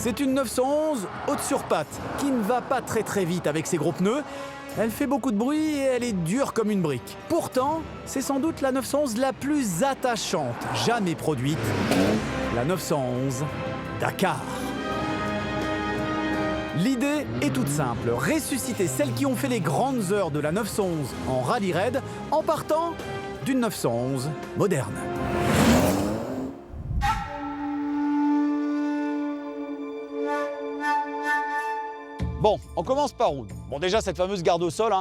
C'est une 911 haute sur pattes qui ne va pas très vite avec ses gros pneus. Elle fait beaucoup de bruit et elle est dure comme une brique. Pourtant, c'est sans doute la 911 la plus attachante jamais produite. La 911 Dakar. L'idée est toute simple, ressusciter celles qui ont fait les grandes heures de la 911 en rallye raid en partant d'une 911 moderne. Bon, on commence par où? Bon, déjà, cette fameuse garde au sol,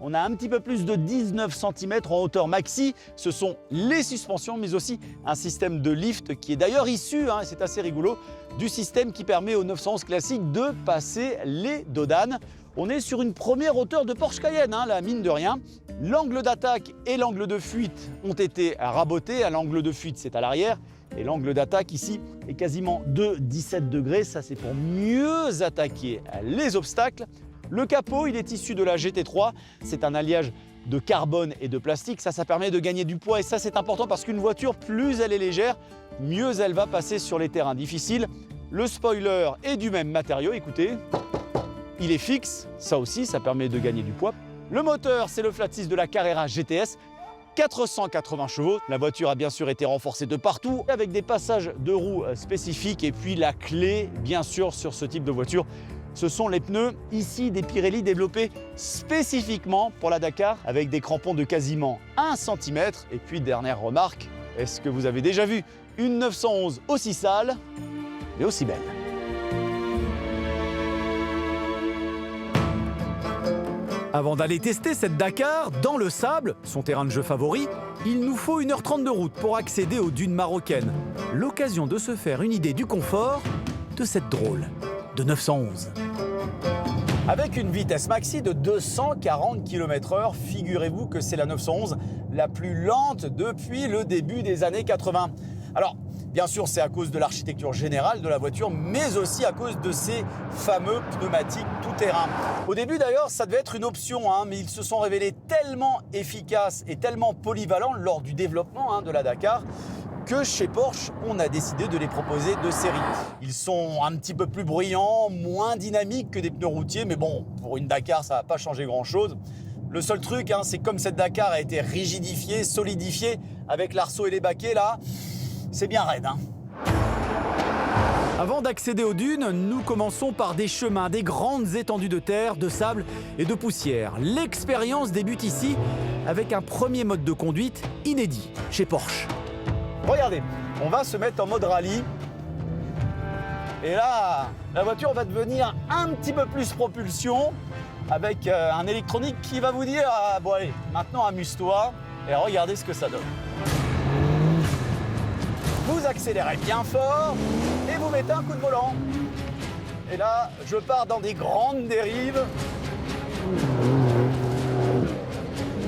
on a un petit peu plus de 19 cm en hauteur maxi. Ce sont les suspensions, mais aussi un système de lift qui est d'ailleurs issu, c'est assez rigolo, du système qui permet aux 911 classiques de passer les dodanes. On est sur une première hauteur de Porsche Cayenne, la mine de rien. L'angle d'attaque et l'angle de fuite ont été rabotés. L'angle de fuite, c'est à l'arrière. Et l'angle d'attaque ici est quasiment de 17 degrés. Ça, c'est pour mieux attaquer les obstacles. Le capot, il est issu de la GT3. C'est un alliage de carbone et de plastique. Ça permet de gagner du poids. Et ça, c'est important parce qu'une voiture, plus elle est légère, mieux elle va passer sur les terrains difficiles. Le spoiler est du même matériau. Écoutez, il est fixe. Ça aussi, ça permet de gagner du poids. Le moteur, c'est le flat 6 de la Carrera GTS. 480 chevaux. La voiture a bien sûr été renforcée de partout avec des passages de roues spécifiques et puis la clé bien sûr sur ce type de voiture. Ce sont les pneus ici des Pirelli développés spécifiquement pour la Dakar avec des crampons de quasiment 1 cm. Et puis dernière remarque, est-ce que vous avez déjà vu une 911 aussi sale mais aussi belle? Avant d'aller tester cette Dakar dans le sable, son terrain de jeu favori, il nous faut 1h30 de route pour accéder aux dunes marocaines. L'occasion de se faire une idée du confort de cette drôle de 911. Avec une vitesse maxi de 240 km/h, figurez-vous que c'est la 911 la plus lente depuis le début des années 80. Alors, bien sûr, c'est à cause de l'architecture générale de la voiture, mais aussi à cause de ces fameux pneumatiques tout-terrain. Au début, d'ailleurs, ça devait être une option, mais ils se sont révélés tellement efficaces et tellement polyvalents lors du développement de la Dakar que chez Porsche, on a décidé de les proposer de série. Ils sont un petit peu plus bruyants, moins dynamiques que des pneus routiers, mais bon, pour une Dakar, ça ne va pas changer grand-chose. Le seul truc, c'est comme cette Dakar a été rigidifiée, solidifiée avec l'arceau et les baquets, là, c'est bien raide. Avant d'accéder aux dunes, nous commençons par des chemins, des grandes étendues de terre, de sable et de poussière. L'expérience débute ici avec un premier mode de conduite inédit chez Porsche. Regardez, on va se mettre en mode rallye. Et là, la voiture va devenir un petit peu plus propulsion avec un électronique qui va vous dire « Bon allez, maintenant amuse-toi et regardez ce que ça donne ». Vous accélérez bien fort et vous mettez un coup de volant. Et là, je pars dans des grandes dérives.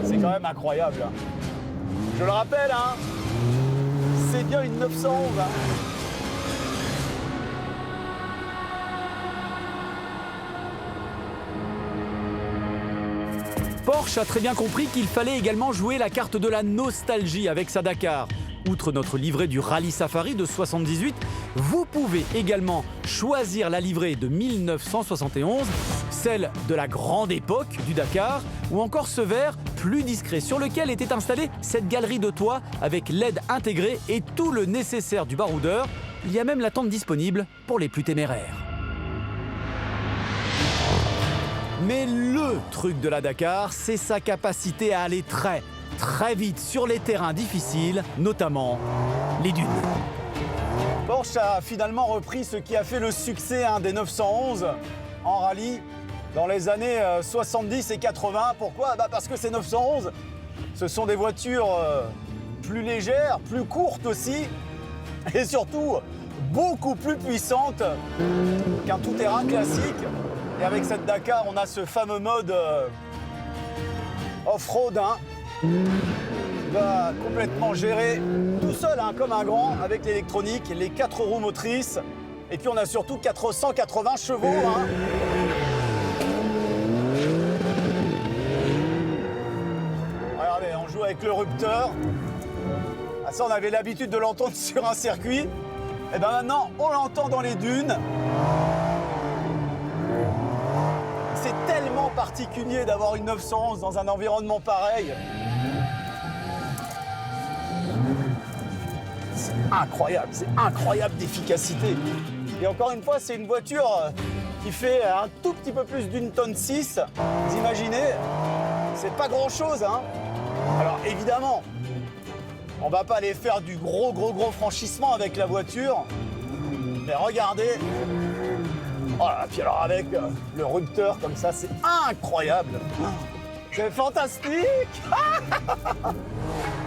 C'est quand même incroyable. Je le rappelle, c'est bien une 911. Porsche a très bien compris qu'il fallait également jouer la carte de la nostalgie avec sa Dakar. Outre notre livret du Rallye Safari de 78, vous pouvez également choisir la livrée de 1971, celle de la grande époque du Dakar, ou encore ce verre plus discret sur lequel était installée cette galerie de toit avec LED intégré et tout le nécessaire du baroudeur. Il y a même la tente disponible pour les plus téméraires. Mais le truc de la Dakar, c'est sa capacité à aller très vite sur les terrains difficiles, notamment les dunes. Porsche a finalement repris ce qui a fait le succès des 911 en rallye dans les années 70 et 80. Pourquoi ? Parce que ces 911, ce sont des voitures plus légères, plus courtes aussi, et surtout beaucoup plus puissantes qu'un tout-terrain classique. Et avec cette Dakar, on a ce fameux mode off-road qui va complètement gérer tout seul, comme un grand, avec l'électronique, les 4 roues motrices. Et puis on a surtout 480 chevaux. Regardez, on joue avec le rupteur. Ça, on avait l'habitude de l'entendre sur un circuit. Et bien maintenant, on l'entend dans les dunes. tellement particulier d'avoir une 911 dans un environnement pareil. C'est incroyable d'efficacité. Et encore une fois, c'est une voiture qui fait un tout petit peu plus d'une tonne 6. Vous imaginez, c'est pas grand-chose, hein. Alors évidemment, on va pas aller faire du gros franchissement avec la voiture. Mais regardez. Voilà, puis alors avec le rupteur comme ça, c'est incroyable. C'est fantastique.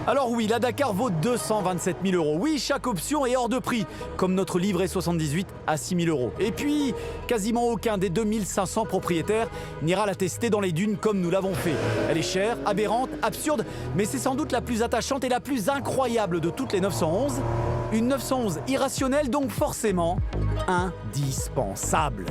Alors oui, la Dakar vaut 227 000 €. Oui, chaque option est hors de prix, comme notre livret 78 à 6 000 €. Et puis, quasiment aucun des 2500 propriétaires n'ira la tester dans les dunes comme nous l'avons fait. Elle est chère, aberrante, absurde, mais c'est sans doute la plus attachante et la plus incroyable de toutes les 911. Une 911 irrationnelle, donc forcément indispensable.